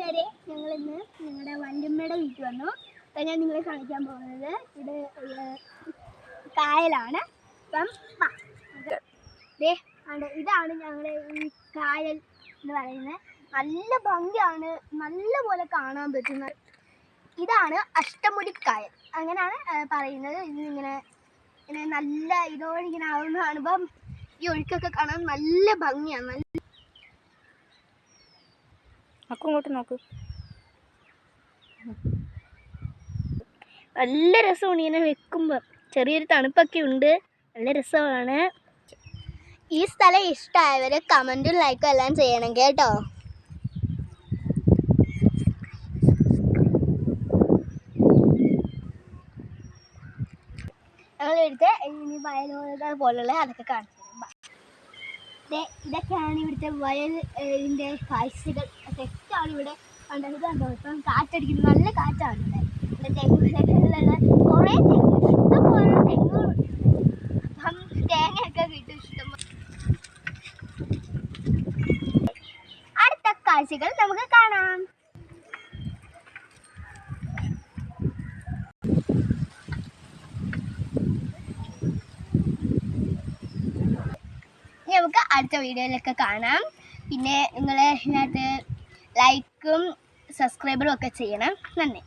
കൂട്ടുകാരെ, ഞങ്ങൾ ഇന്ന് ഞങ്ങളുടെ വല്യമ്മയുടെ വീട്ടിൽ വന്നു. അപ്പം ഞാൻ നിങ്ങളെ കാണിക്കാൻ പോകുന്നത് ഇത് കായലാണ്. അപ്പം ഇതാണ് ഞങ്ങളുടെ ഈ കായൽ എന്ന് പറയുന്നത്. നല്ല ഭംഗിയാണ്, നല്ല പോലെ കാണാൻ പറ്റുന്നത്. ഇതാണ് അഷ്ടമുടിക്കായൽ, അങ്ങനെയാണ് പറയുന്നത്. ഇതിങ്ങനെ നല്ല ഇതോടിങ്ങനെ ആവുന്ന കാണുമ്പം ഈ ഒഴുക്കൊക്കെ കാണാൻ നല്ല ഭംഗിയാണ്. അങ്ങോട്ട് നോക്ക്, നല്ല രസമാണ്. ഇങ്ങനെ വെക്കുമ്പോൾ ചെറിയൊരു തണുപ്പൊക്കെ ഉണ്ട്, നല്ല രസമാണ്. ഈ സ്ഥലം ഇഷ്ടമായവർ കമൻറ്റും ലൈക്കും എല്ലാം ചെയ്യണം കേട്ടോ. ഞങ്ങളിവിടുത്തെ ഇനി വയലുകൾ പോലുള്ള അതൊക്കെ കാണിച്ചു തരാം. ഇതൊക്കെയാണ് ഇവിടുത്തെ വയലിൻ്റെ കാഴ്ചകൾ. തെറ്റാണ് ഇവിടെ കണ്ടത്. കണ്ടോ, ഇപ്പം കാറ്റടിക്കുന്നത്, നല്ല കാറ്റാണ് ഇവിടെ. തെങ്ങുള്ള കുറേ തെങ്ങ്, ഇഷ്ടംപോലെ തെങ്ങുകളുണ്ട്. അപ്പം തേങ്ങയൊക്കെ കിട്ടും ഇഷ്ടംപോലെ. അടുത്ത കാഴ്ചകൾ നമുക്ക് കാണാം. നമുക്ക് അടുത്ത വീഡിയോയിലൊക്കെ കാണാം. പിന്നെ നിങ്ങൾ ഇതിനകത്ത് ലൈക്കും സബ്സ്ക്രൈബറും ഒക്കെ ചെയ്യണം. നന്ദി.